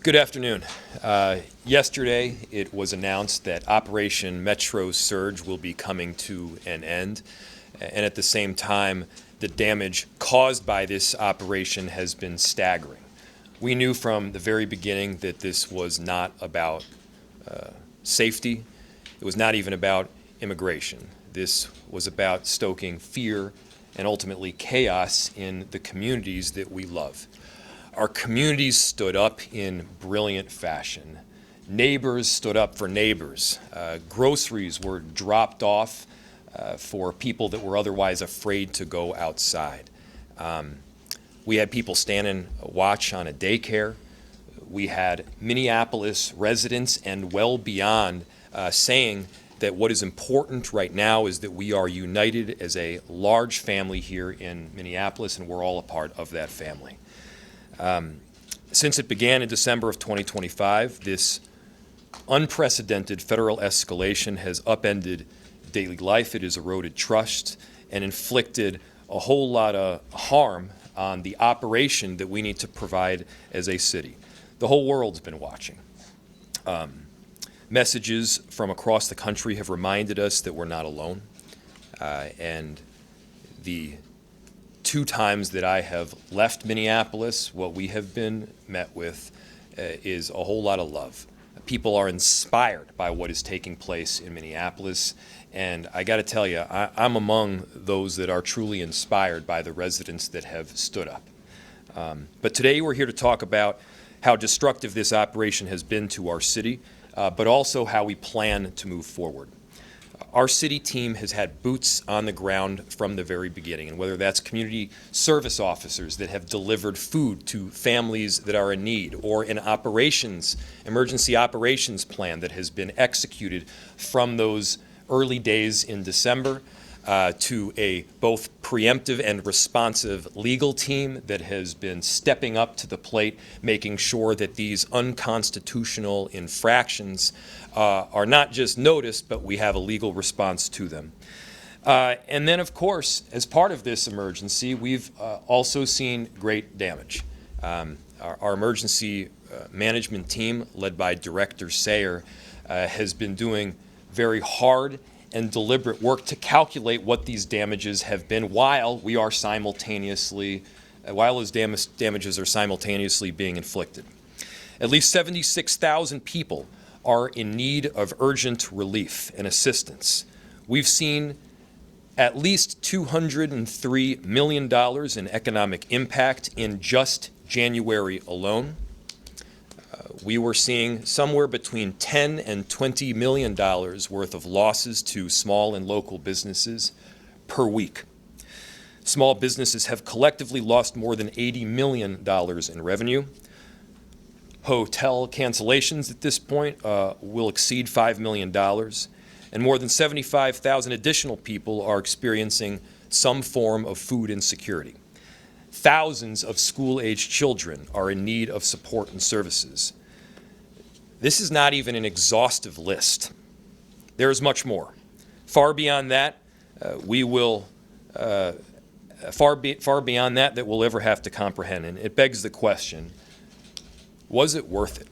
Good afternoon. Yesterday, it was announced that Operation Metro Surge will be coming to an end, and at the same time, the damage caused by this operation has been staggering. We knew from the very beginning that this was not about safety. It was not even about immigration. This was about stoking fear and ultimately chaos in the communities that we love. Our communities stood up in brilliant fashion. Neighbors stood up for neighbors. Groceries were dropped off for people that were otherwise afraid to go outside. We had people standing watch on a daycare. We had Minneapolis residents and well beyond saying that what is important right now is that we are united as a large family here in Minneapolis, and we're all a part of that family. Since it began in December of 2025, this unprecedented federal escalation has upended daily life. It has eroded trust and inflicted a whole lot of harm on the operation that we need to provide as a city. The whole world's been watching. Messages from across the country have reminded us that we're not alone. And the two times that I have left Minneapolis, what we have been met with is a whole lot of love. People are inspired by what is taking place in Minneapolis, and I got to tell you, I'm among those that are truly inspired by the residents that have stood up. But today we're here to talk about how destructive this operation has been to our city, but also how we plan to move forward. Our city team has had boots on the ground from the very beginning, and whether that's community service officers that have delivered food to families that are in need, or an emergency operations plan that has been executed from those early days in December, to a both preemptive and responsive legal team that has been stepping up to the plate, making sure that these unconstitutional infractions are not just noticed, but we have a legal response to them. And then, of course, as part of this emergency, we've also seen great damage. Our emergency management team, led by Director Sayer, has been doing very hard and deliberate work to calculate what these damages have been while those damages are simultaneously being inflicted. At least 76,000 people are in need of urgent relief and assistance. We've seen at least $203 million in economic impact in just January alone. We were seeing somewhere between $10 and $20 million worth of losses to small and local businesses per week. Small businesses have collectively lost more than $80 million in revenue. Hotel cancellations at this point will exceed $5 million, and more than 75,000 additional people are experiencing some form of food insecurity. Thousands of school-aged children are in need of support and services. This is not even an exhaustive list. There is much more. Far beyond that, we'll ever have to comprehend. And it begs the question, was it worth it?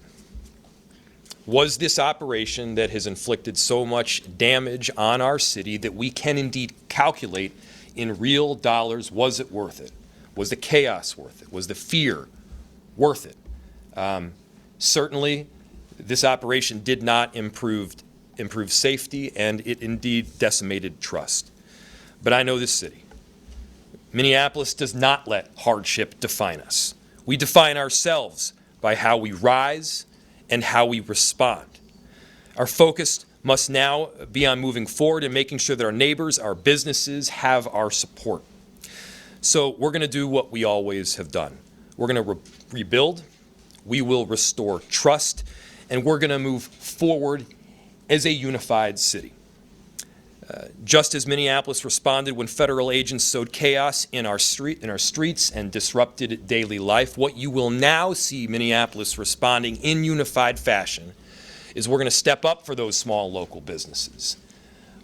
Was this operation that has inflicted so much damage on our city that we can indeed calculate in real dollars, was it worth it? Was the chaos worth it? Was the fear worth it? Certainly, this operation did not improve safety, and it indeed decimated trust. But I know this city. Minneapolis does not let hardship define us. We define ourselves by how we rise and how we respond. Our focus must now be on moving forward and making sure that our neighbors, our businesses have our support. So we're going to do what we always have done. We're going to rebuild, we will restore trust, and we're going to move forward as a unified city. Just as Minneapolis responded when federal agents sowed chaos in our streets and disrupted daily life, what you will now see Minneapolis responding in unified fashion is we're going to step up for those small local businesses.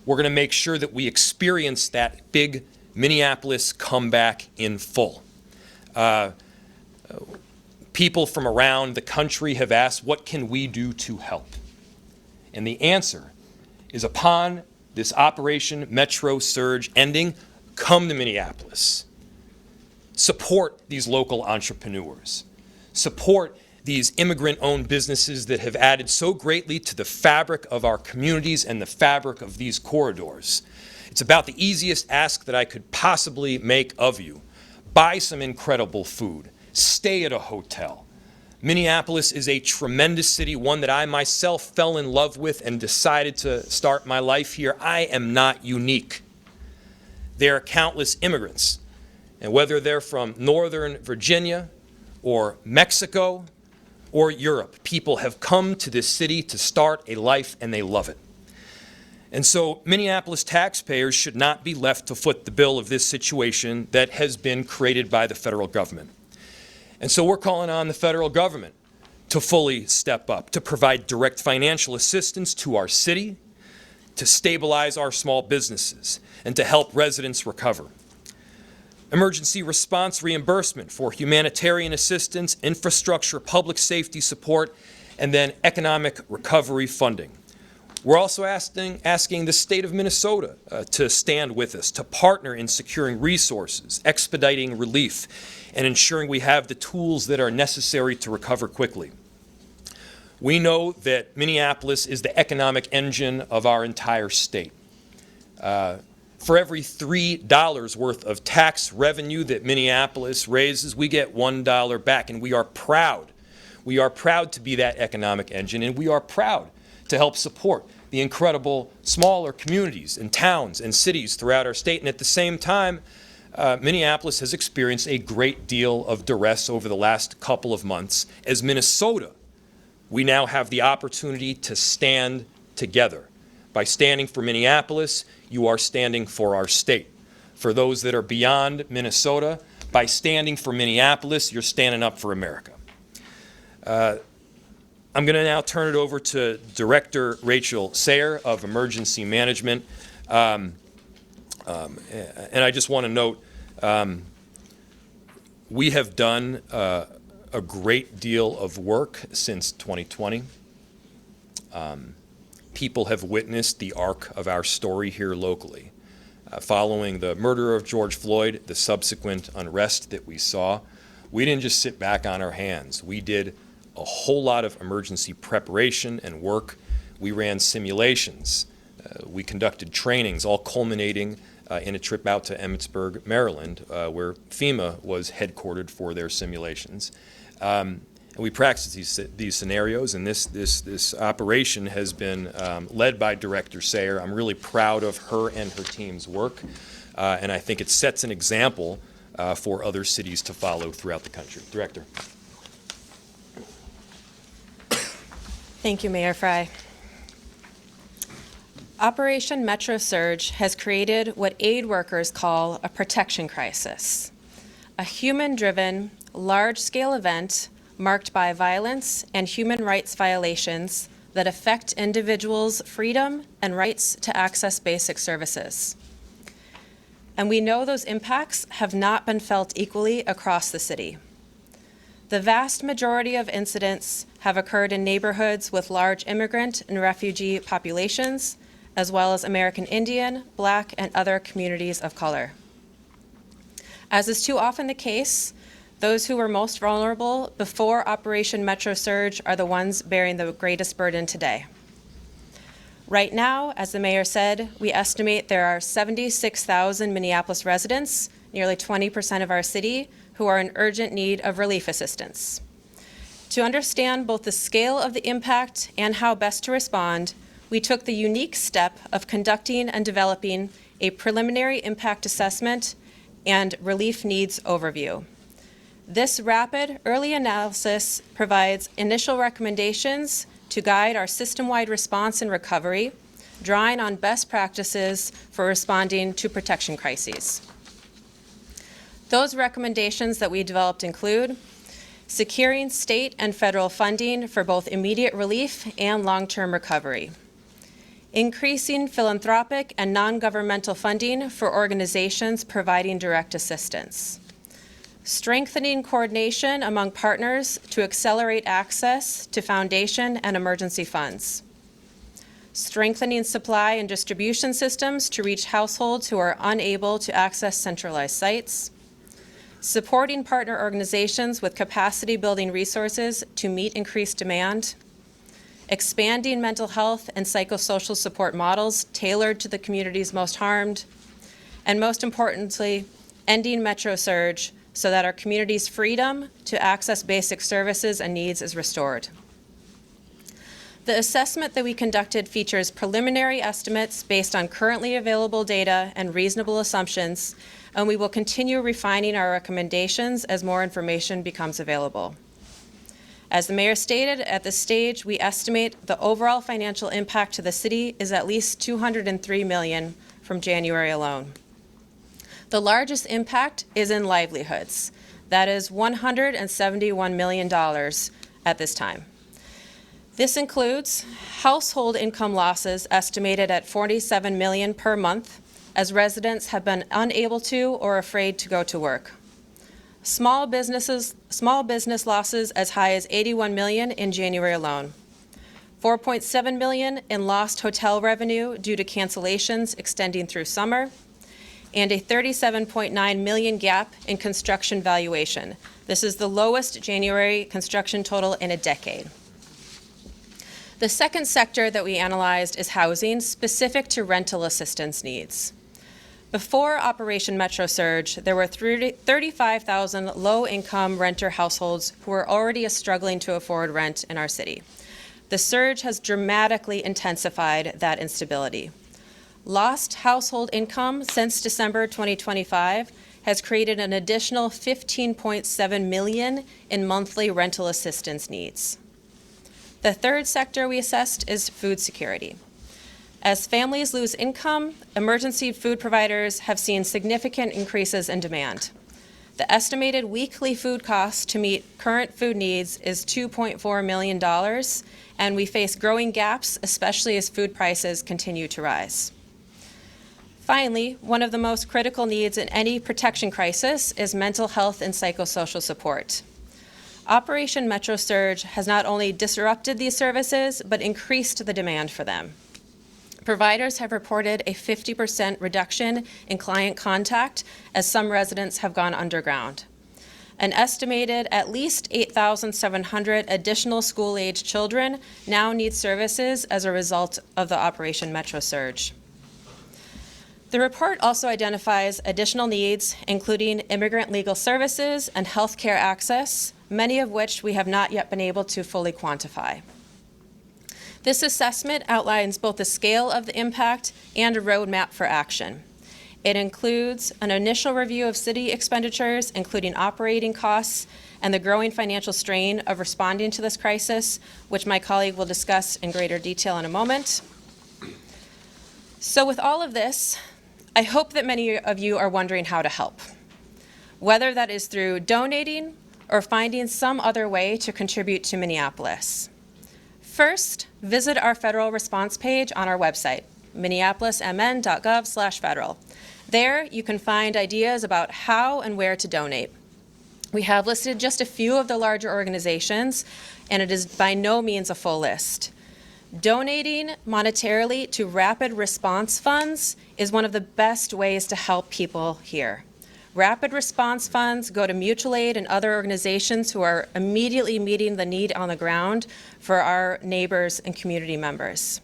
We're going to make sure that we experience that big Minneapolis comeback in full. People from around the country have asked, what can we do to help? And the answer is, upon this Operation Metro Surge ending, come to Minneapolis. Support these local entrepreneurs. Support these immigrant-owned businesses that have added so greatly to the fabric of our communities and the fabric of these corridors. It's about the easiest ask that I could possibly make of you. Buy some incredible food. Stay at a hotel. Minneapolis is a tremendous city, one that I myself fell in love with and decided to start my life here. I am not unique. There are countless immigrants, and whether they're from Northern Virginia or Mexico or Europe, people have come to this city to start a life, and they love it. And so Minneapolis taxpayers should not be left to foot the bill of this situation that has been created by the federal government. And so we're calling on the federal government to fully step up, to provide direct financial assistance to our city, to stabilize our small businesses, and to help residents recover. Emergency response reimbursement for humanitarian assistance, infrastructure, public safety support, and then economic recovery funding. We're also asking the state of Minnesota to stand with us, to partner in securing resources, expediting relief, and ensuring we have the tools that are necessary to recover quickly. We know that Minneapolis is the economic engine of our entire state. For every $3 worth of tax revenue that Minneapolis raises, we get $1 back, and we are proud. We are proud to be that economic engine, and we are proud to help support the incredible smaller communities and towns and cities throughout our state. And at the same time, Minneapolis has experienced a great deal of duress over the last couple of months. As Minnesota, we now have the opportunity to stand together. By standing for Minneapolis, you are standing for our state. For those that are beyond Minnesota, by standing for Minneapolis, you're standing up for America. I'm going to now turn it over to Director Rachel Sayer of Emergency Management. And I just want to note, we have done a great deal of work since 2020. People have witnessed the arc of our story here locally. Following the murder of George Floyd, the subsequent unrest that we saw, we didn't just sit back on our hands. We did a whole lot of emergency preparation and work. We ran simulations. We conducted trainings, all culminating in a trip out to Emmitsburg, Maryland, where FEMA was headquartered for their simulations. And we practiced these scenarios, and this operation has been led by Director Sayer. I'm really proud of her and her team's work, and I think it sets an example for other cities to follow throughout the country. Director. Thank you, Mayor Frey. Operation Metro Surge has created what aid workers call a protection crisis, a human-driven, large-scale event marked by violence and human rights violations that affect individuals' freedom and rights to access basic services. And we know those impacts have not been felt equally across the city. The vast majority of incidents have occurred in neighborhoods with large immigrant and refugee populations, as well as American Indian, Black, and other communities of color. As is too often the case, those who were most vulnerable before Operation Metro Surge are the ones bearing the greatest burden today. Right now, as the mayor said, we estimate there are 76,000 Minneapolis residents, nearly 20% of our city, who are in urgent need of relief assistance. To understand both the scale of the impact and how best to respond, we took the unique step of conducting and developing a preliminary impact assessment and relief needs overview. This rapid early analysis provides initial recommendations to guide our system-wide response and recovery, drawing on best practices for responding to protection crises. Those recommendations that we developed include securing state and federal funding for both immediate relief and long-term recovery, increasing philanthropic and non-governmental funding for organizations providing direct assistance, strengthening coordination among partners to accelerate access to foundation and emergency funds, strengthening supply and distribution systems to reach households who are unable to access centralized sites, supporting partner organizations with capacity building resources to meet increased demand, expanding mental health and psychosocial support models tailored to the communities most harmed, and most importantly, ending Metro Surge so that our community's freedom to access basic services and needs is restored. The assessment that we conducted features preliminary estimates based on currently available data and reasonable assumptions, and we will continue refining our recommendations as more information becomes available. As the mayor stated, at this stage, we estimate the overall financial impact to the city is at least $203 million from January alone. The largest impact is in livelihoods. That is $171 million at this time. This includes household income losses estimated at $47 million per month as residents have been unable to or afraid to go to work. Small business losses as high as $81 million in January alone. $4.7 million in lost hotel revenue due to cancellations extending through summer, and a $37.9 million gap in construction valuation. This is the lowest January construction total in a decade. The second sector that we analyzed is housing, specific to rental assistance needs. Before Operation Metro Surge, there were 35,000 low-income renter households who were already struggling to afford rent in our city. The surge has dramatically intensified that instability. Lost household income since December 2025 has created an additional $15.7 million in monthly rental assistance needs. The third sector we assessed is food security. As families lose income, emergency food providers have seen significant increases in demand. The estimated weekly food cost to meet current food needs is $2.4 million, and we face growing gaps, especially as food prices continue to rise. Finally, one of the most critical needs in any protection crisis is mental health and psychosocial support. Operation Metro Surge has not only disrupted these services, but increased the demand for them. Providers have reported a 50% reduction in client contact as some residents have gone underground. An estimated at least 8,700 additional school-age children now need services as a result of the Operation Metro Surge. The report also identifies additional needs, including immigrant legal services and health care access, many of which we have not yet been able to fully quantify. This assessment outlines both the scale of the impact and a roadmap for action. It includes an initial review of city expenditures, including operating costs and the growing financial strain of responding to this crisis, which my colleague will discuss in greater detail in a moment. So with all of this, I hope that many of you are wondering how to help, whether that is through donating or finding some other way to contribute to Minneapolis. First, visit our federal response page on our website, minneapolismn.gov/federal. There, you can find ideas about how and where to donate. We have listed just a few of the larger organizations, and it is by no means a full list. Donating monetarily to rapid response funds is one of the best ways to help people here. Rapid response funds go to mutual aid and other organizations who are immediately meeting the need on the ground for our neighbors and community members.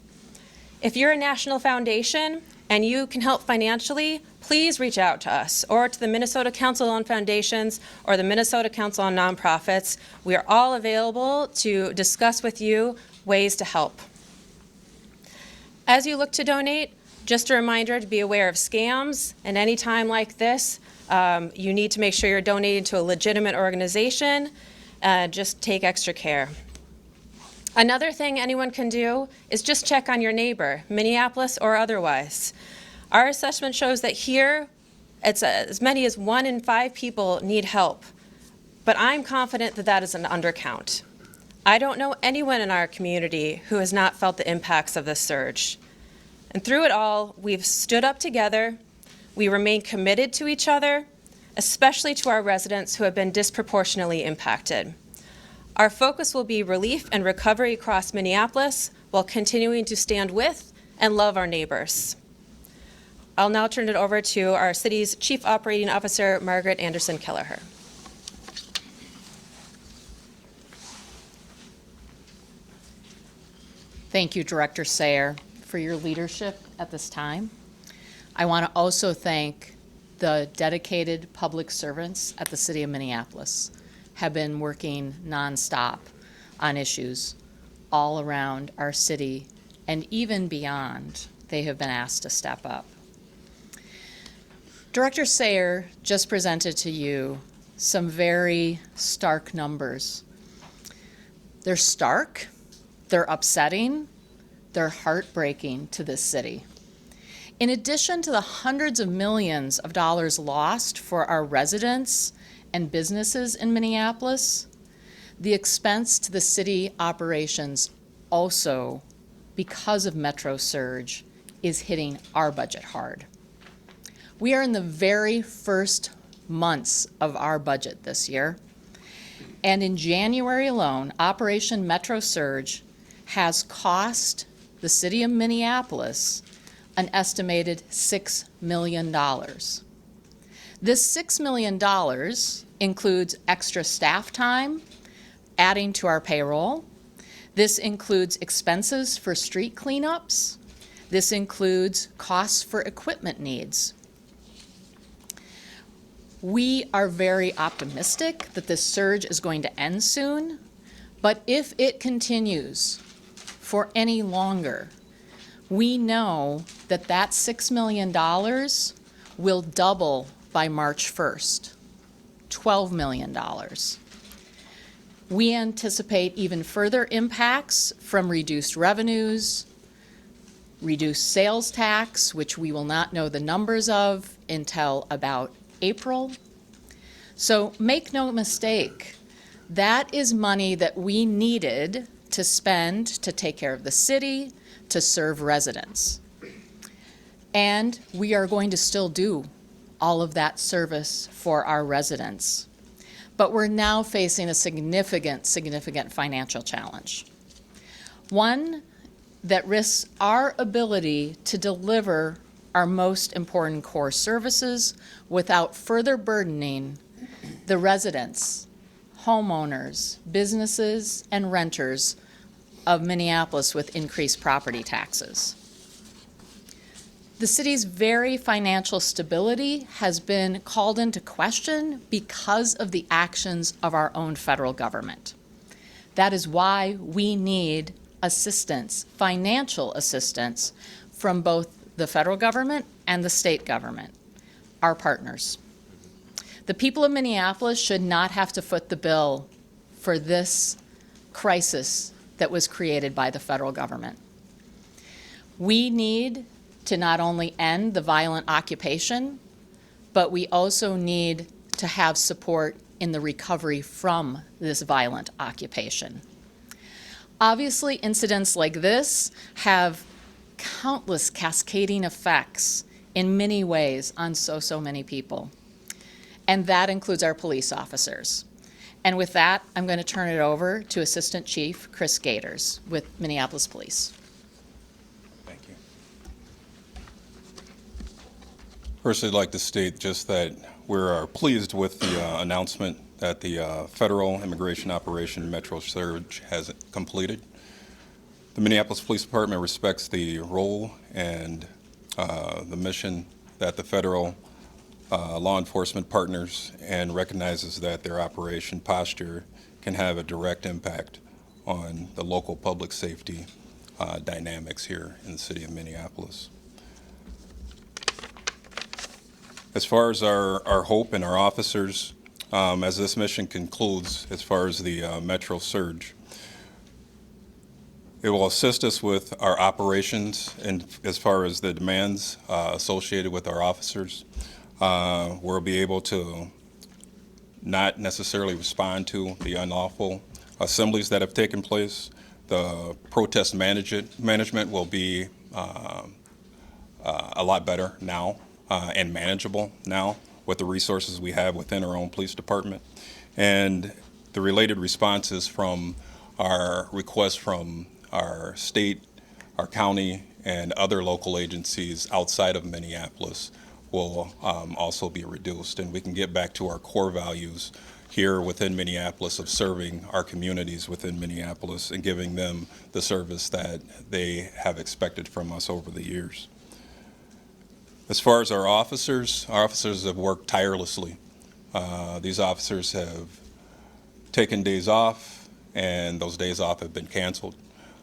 If you're a national foundation and you can help financially, please reach out to us or to the Minnesota Council on Foundations or the Minnesota Council on Nonprofits. We are all available to discuss with you ways to help. As you look to donate, just a reminder to be aware of scams, and any time like this, you need to make sure you're donating to a legitimate organization. Just take extra care. Another thing anyone can do is just check on your neighbor, Minneapolis or otherwise. Our assessment shows that here, it's as many as 1 in 5 people need help, but I'm confident that that is an undercount. I don't know anyone in our community who has not felt the impacts of this surge. And through it all, we've stood up together, we remain committed to each other, especially to our residents who have been disproportionately impacted. Our focus will be relief and recovery across Minneapolis while continuing to stand with and love our neighbors. I'll now turn it over to our city's Chief Operating Officer, Margaret Anderson Kelleher. Thank you, Director Sayer, for your leadership at this time. I want to also thank the dedicated public servants at the City of Minneapolis have been working nonstop on issues all around our city and even beyond. They have been asked to step up. Director Sayer just presented to you some very stark numbers. They're stark, they're upsetting, they're heartbreaking to this city. In addition to the hundreds of millions of dollars lost for our residents and businesses in Minneapolis, the expense to the city operations also, because of Metro Surge, is hitting our budget hard. We are in the very first months of our budget this year, and in January alone, Operation Metro Surge has cost the city of Minneapolis an estimated $6 million. This $6 million includes extra staff time, adding to our payroll. This includes expenses for street cleanups. This includes costs for equipment needs. We are very optimistic that this surge is going to end soon, but if it continues for any longer, we know that that $6 million will double by March 1st, $12 million. We anticipate even further impacts from reduced revenues, reduced sales tax, which we will not know the numbers of until about April. So make no mistake, that is money that we needed to spend to take care of the city, to serve residents. And we are going to still do all of that service for our residents. But we're now facing a significant financial challenge. One that risks our ability to deliver our most important core services without further burdening the residents, homeowners, businesses, and renters of Minneapolis with increased property taxes. The city's very financial stability has been called into question because of the actions of our own federal government. That is why we need assistance, financial assistance, from both the federal government and the state government, our partners. The people of Minneapolis should not have to foot the bill for this crisis that was created by the federal government. We need to not only end the violent occupation, but we also need to have support in the recovery from this violent occupation. Obviously, incidents like this have countless cascading effects in many ways on so many people. And that includes our police officers. And with that, I'm going to turn it over to Assistant Chief Chris Gators with Minneapolis Police. Thank you. First, I'd like to state just that we are pleased with the announcement that the federal immigration operation Metro Surge has completed. The Minneapolis Police Department respects the role and the mission that the federal law enforcement partners and recognizes that their operation posture can have a direct impact on the local public safety dynamics here in the city of Minneapolis. As far as our hope and our officers, as this mission concludes, as far as the Metro Surge, it will assist us with our operations and as far as the demands associated with our officers. We'll be able to not necessarily respond to the unlawful assemblies that have taken place. The protest management will be a lot better now and manageable now with the resources we have within our own police department. And the related responses from our requests from our state, our county, and other local agencies outside of Minneapolis will also be reduced. And we can get back to our core values here within Minneapolis of serving our communities within Minneapolis and giving them the service that they have expected from us over the years. As far as our officers have worked tirelessly. These officers have taken days off, and those days off have been canceled.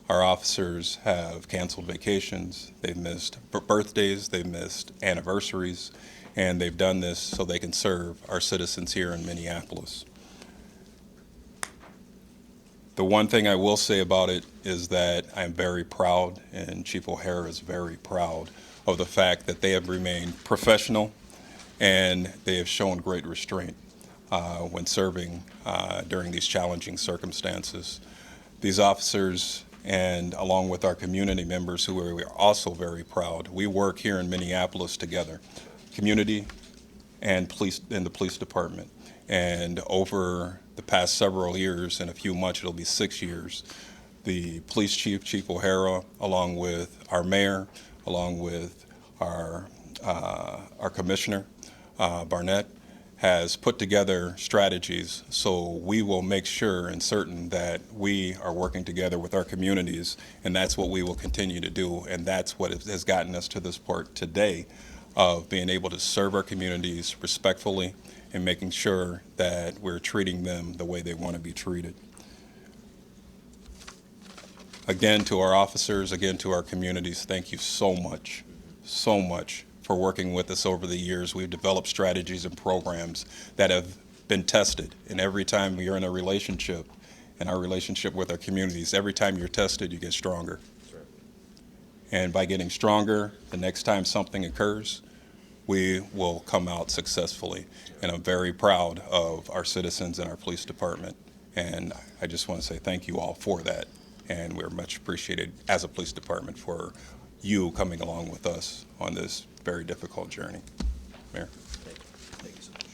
Our officers have canceled vacations, they've missed birthdays, they've missed anniversaries, and they've done this so they can serve our citizens here in Minneapolis. The one thing I will say about it is that I'm very proud, and Chief O'Hara is very proud of the fact that they have remained professional and they have shown great restraint when serving during these challenging circumstances. These officers, and along with our community members who are also very proud, we work here in Minneapolis together, community and police in the police department. And over the past several years, in a few months it'll be 6 years, the police chief, Chief O'Hara, along with our mayor, along with our commissioner, Barnett, has put together strategies so we will make sure and certain that we are working together with our communities, and that's what we will continue to do, and that's what has gotten us to this part today of being able to serve our communities respectfully and making sure that we're treating them the way they want to be treated. Again, to our officers, again, to our communities, thank you so much for working with us over the years. We've developed strategies and programs that have been tested, and every time you're in a relationship, and our relationship with our communities, every time you're tested, you get stronger. That's right. And by getting stronger, the next time something occurs, we will come out successfully. And I'm very proud of our citizens and our police department. And I just want to say thank you all for that. And we're much appreciated as a police department for you coming along with us on this very difficult journey. Mayor. Thank you so much,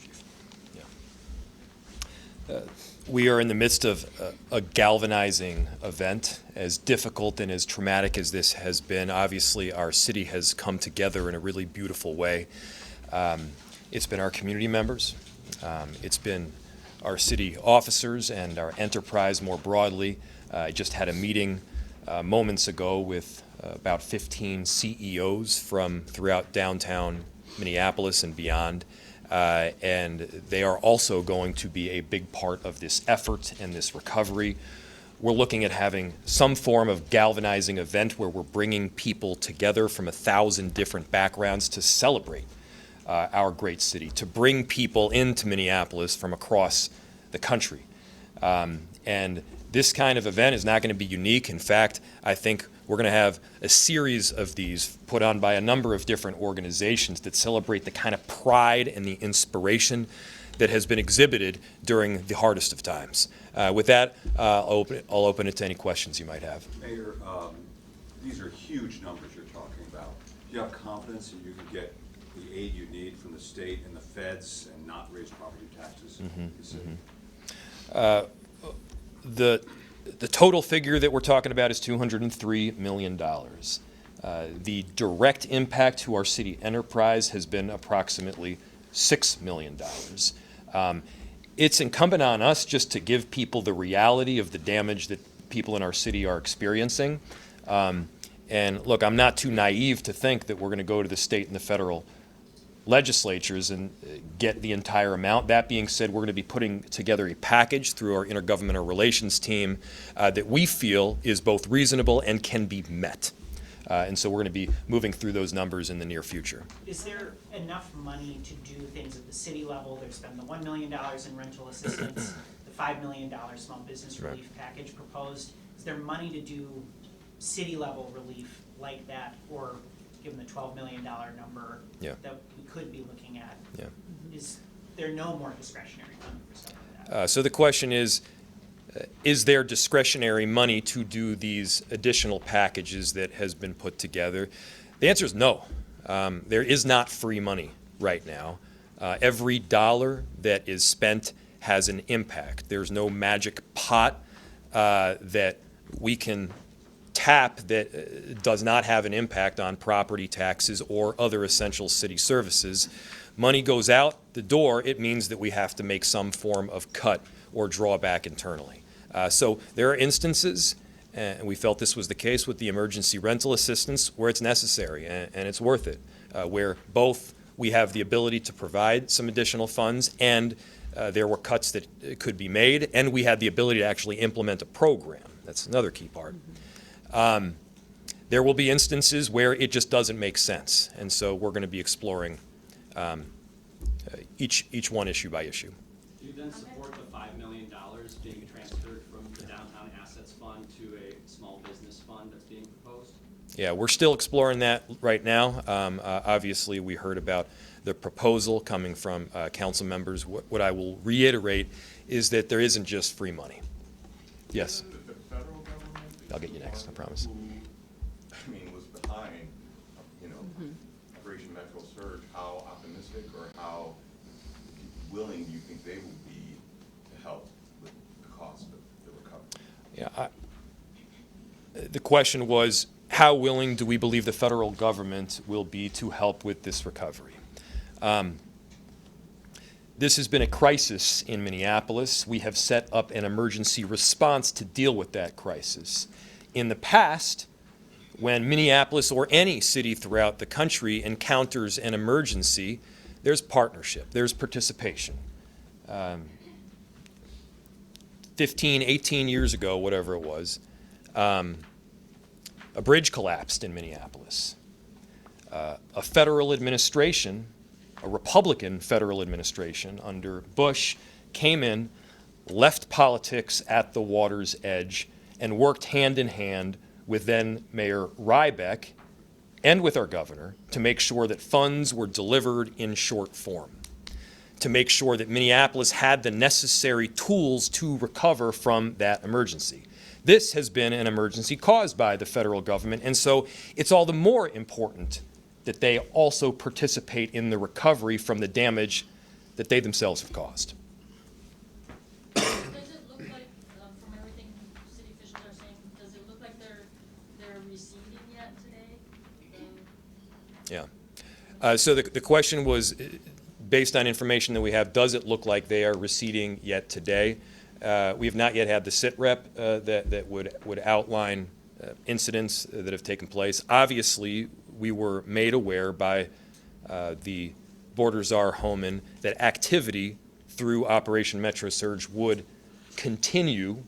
Chief. We are in the midst of a galvanizing event. As difficult and as traumatic as this has been, obviously our city has come together in a really beautiful way. It's been our community members, it's been our city officers and our enterprise more broadly. I just had a meeting moments ago with about 15 CEOs from throughout downtown Minneapolis and beyond. And they are also going to be a big part of this effort and this recovery. We're looking at having some form of galvanizing event where we're bringing people together from 1,000 different backgrounds to celebrate our great city, to bring people into Minneapolis from across the country. And this kind of event is not going to be unique. In fact, I think we're going to have a series of these put on by a number of different organizations that celebrate the kind of pride and the inspiration that has been exhibited during the hardest of times. With that, I'll open it to any questions you might have. Mayor, these are huge numbers you're talking about. Do you have confidence that you can get the aid you need from the state and the feds and not raise property taxes in the city? The total figure that we're talking about is $203 million. The direct impact to our city enterprise has been approximately $6 million. It's incumbent on us just to give people the reality of the damage that people in our city are experiencing. And look, I'm not too naive to think that we're going to go to the state and the federal legislatures and get the entire amount. That being said, we're going to be putting together a package through our intergovernmental relations team that we feel is both reasonable and can be met. And so we're going to be moving through those numbers in the near future. Is there enough money to do things at the city level? There's been the $1 million in rental assistance, the $5 million small business relief package proposed. Is there money to do city level relief like that, or given the $12 million number that we could be looking at? Is there no more discretionary money for stuff like that? So the question is there discretionary money to do these additional packages that has been put together? The answer is no. There is not free money right now. Every dollar that is spent has an impact. There's no magic pot that we can tap that does not have an impact on property taxes or other essential city services. Money goes out the door, it means that we have to make some form of cut or drawback internally. So there are instances, and we felt this was the case with the emergency rental assistance, where it's necessary and it's worth it, where both we have the ability to provide some additional funds and there were cuts that could be made, and we had the ability to actually implement a program. That's another key part. There will be instances where it just doesn't make sense, and so we're going to be exploring each one issue by issue. Do you then support the $5 million being transferred from the Downtown Assets Fund to a small business fund that's being proposed? Yeah, we're still exploring that right now. Obviously, we heard about the proposal coming from council members. What I will reiterate is that there isn't just free money. Yes? Given that the federal government is I'll get you the next, I one promise. who, I mean, was behind, Operation Metro Surge, how optimistic or how willing do you think they will be to help with the cost of the recovery? Yeah, the question was, how willing do we believe the federal government will be to help with this recovery? This has been a crisis in Minneapolis. We have set up an emergency response to deal with that crisis. In the past, when Minneapolis or any city throughout the country encounters an emergency, there's partnership, there's participation. 15, 18 years ago, whatever it was, a bridge collapsed in Minneapolis. A federal administration, a Republican federal administration under Bush, came in, left politics at the water's edge, and worked hand in hand with then Mayor Rybeck and with our governor to make sure that funds were delivered in short form, to make sure that Minneapolis had the necessary tools to recover from that emergency. This has been an emergency caused by the federal government, and so it's all the more important that they also participate in the recovery from the damage that they themselves have caused. Does it look like, from everything city officials are saying, does it look like they're receding yet today? Yeah. So the question was, based on information that we have, does it look like they are receding yet today? We have not yet had the SITREP that would outline incidents that have taken place. Obviously, we were made aware by the Border Czar Homan that activity through Operation Metro Surge would continue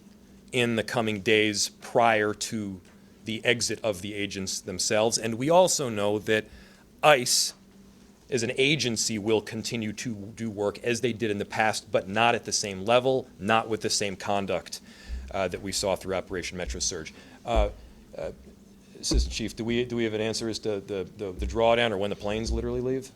in the coming days prior to the exit of the agents themselves. And we also know that ICE as an agency will continue to do work as they did in the past, but not at the same level, not with the same conduct that we saw through Operation Metro Surge. Assistant Chief, do we have an answer as to the drawdown or when the planes literally leave?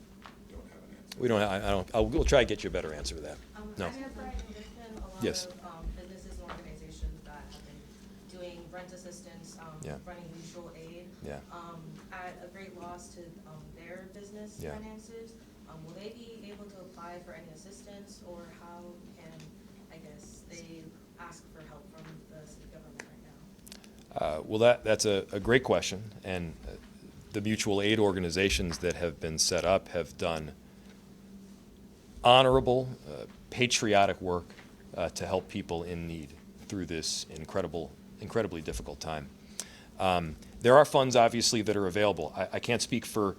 We don't have, we'll try to get you a better answer to that. No. I have Brian Richmond, a lot Yes. of businesses and organizations that have been doing rent assistance, Yeah. running mutual aid. Yeah. At a great loss to their business Yeah. finances. Will they be able to apply for any assistance, or how can, I guess, they ask for help from the city government right now? Well, that's a great question, and the mutual aid organizations that have been set up have done honorable, patriotic work to help people in need through this incredibly difficult time. There are funds, obviously, that are available. I can't speak for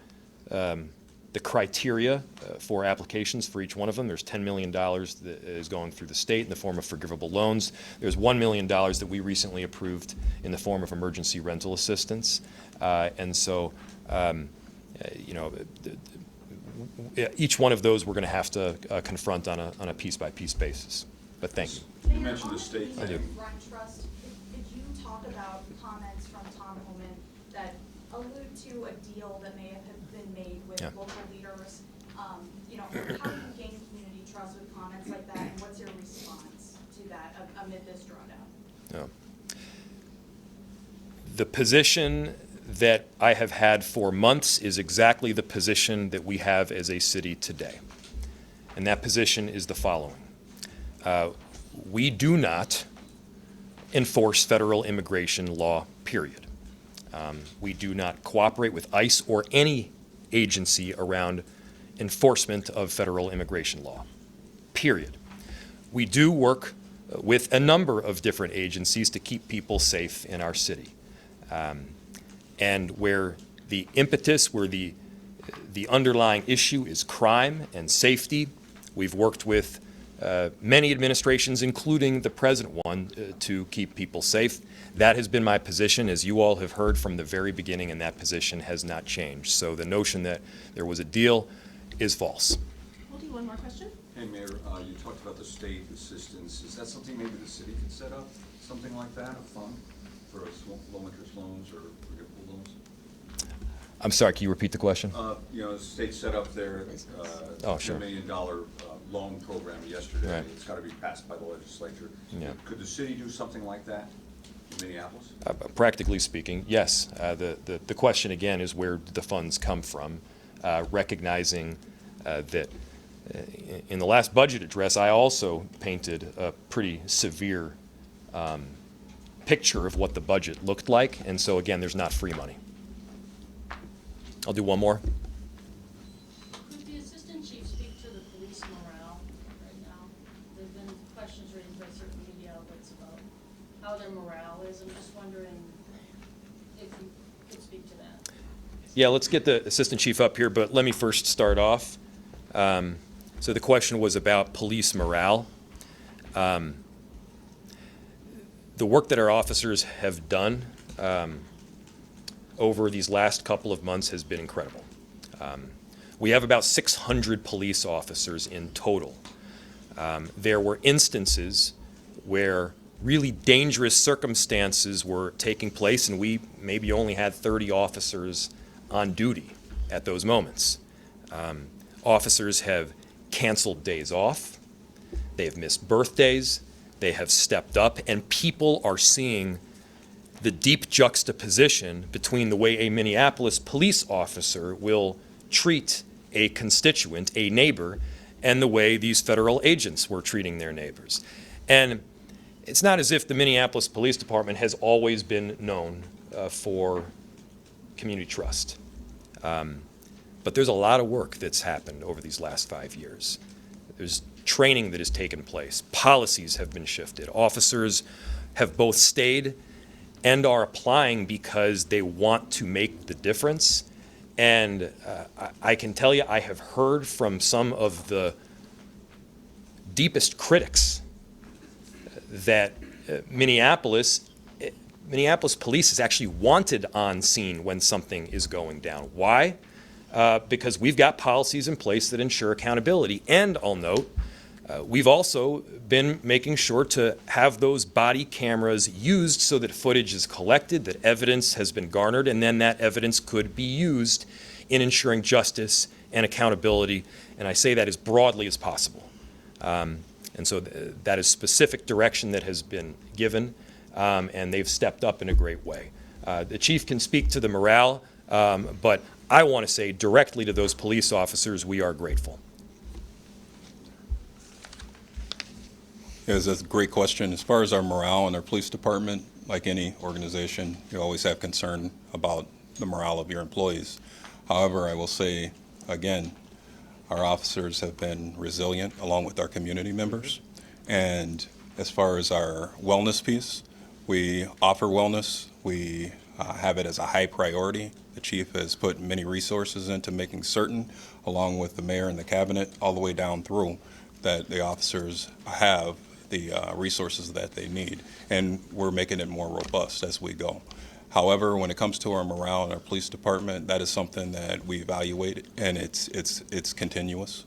the criteria for applications for each one of them. There's $10 million that is going through the state in the form of forgivable loans. There's $1 million that we recently approved in the form of emergency rental assistance. And so, each one of those we're going to have to confront on a piece-by-piece basis. But thank you. You mentioned the state I do. thing. Rent trust, could you talk about comments from Tom Homan that allude to a deal that may have been made with Yeah. local leaders? How do you gain community trust with comments like that, and what's your response to that amid this drawdown? Yeah. The position that I have had for months is exactly the position that we have as a city today. and that position is the following. We do not enforce federal immigration law, period. We do not cooperate with ICE or any agency around enforcement of federal immigration law, period. We do work with a number of different agencies to keep people safe in our city. And where the impetus, where the underlying issue is crime and safety, we've worked with many administrations, including the present one, to keep people safe. That has been my position, as you all have heard from the very beginning, and that position has not changed. So the notion that there was a deal is false. We'll do one more question. Hey, Mayor, you talked about the state assistance. Is that something maybe the city could set up, something like that, a fund for low-interest loans or forgivable loans? I'm sorry, can you repeat the question? You know, the state set up their Oh, sure. $2 million loan program yesterday. Right. It's got to be passed by the legislature. Yeah. Could the city do something like that in Minneapolis? Practically speaking, yes. The question again is where do the funds come from? Recognizing that in the last budget address, I also painted a pretty severe picture of what the budget looked like. And so again, there's not free money. I'll do one more. Could the assistant chief speak to the police morale right now? There've been questions raised by certain media outlets about how their morale is. I'm just wondering if you could speak to that. Yeah, let's get the assistant chief up here, but let me first start off. So the question was about police morale. The work that our officers have done over these last couple of months has been incredible. We have about 600 police officers in total. There were instances where really dangerous circumstances were taking place, and we maybe only had 30 officers on duty at those moments. Officers have canceled days off, they have missed birthdays, they have stepped up, and people are seeing the deep juxtaposition between the way a Minneapolis police officer will treat a constituent, a neighbor, and the way these federal agents were treating their neighbors. And it's not as if the Minneapolis Police Department has always been known for community trust. But there's a lot of work that's happened over these last 5 years. There's training that has taken place. Policies have been shifted. Officers have both stayed and are applying because they want to make the difference. And I can tell you, I have heard from some of the deepest critics that Minneapolis police is actually wanted on scene when something is going down. Why? Because we've got policies in place that ensure accountability. And I'll note, we've also been making sure to have those body cameras used so that footage is collected, that evidence has been garnered, and then that evidence could be used in ensuring justice and accountability. And I say that as broadly as possible. And so that is specific direction that has been given, and they've stepped up in a great way. The chief can speak to the morale, but I want to say directly to those police officers, we are grateful. Yeah, that's a great question. As far as our morale in our police department, like any organization, you always have concern about the morale of your employees. However, I will say, again, our officers have been resilient along with our community members. And as far as our wellness piece, we offer wellness. We have it as a high priority. The chief has put many resources into making certain, along with the mayor and the cabinet, all the way down through, that the officers have the resources that they need. And we're making it more robust as we go. However, when it comes to our morale in our police department, that is something that we evaluate, and it's continuous.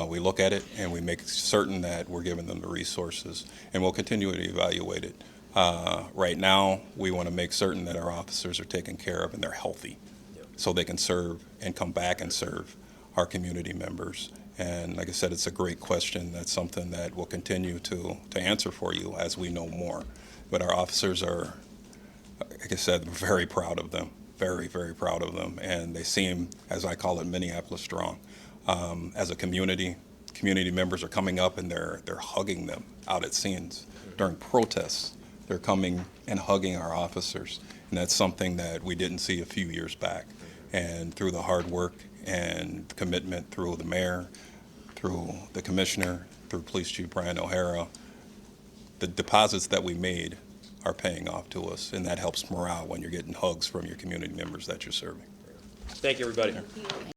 We look at it and we make certain that we're giving them the resources, and we'll continue to evaluate it. Right now, we want to make certain that our officers are taken care of and they're healthy, so they can serve and come back and serve our community members. And like I said, it's a great question. That's something that we'll continue to answer for you as we know more. But our officers are, like I said, very proud of them, very, very proud of them. And they seem, as I call it, Minneapolis strong. As a community, community members are coming up and they're hugging them out at scenes. During protests, they're coming and hugging our officers. And that's something that we didn't see a few years back. And through the hard work and commitment through the mayor, through the commissioner, through Police Chief Brian O'Hara, the deposits that we made are paying off to us, and that helps morale when you're getting hugs from your community members that you're serving. Thank you, everybody.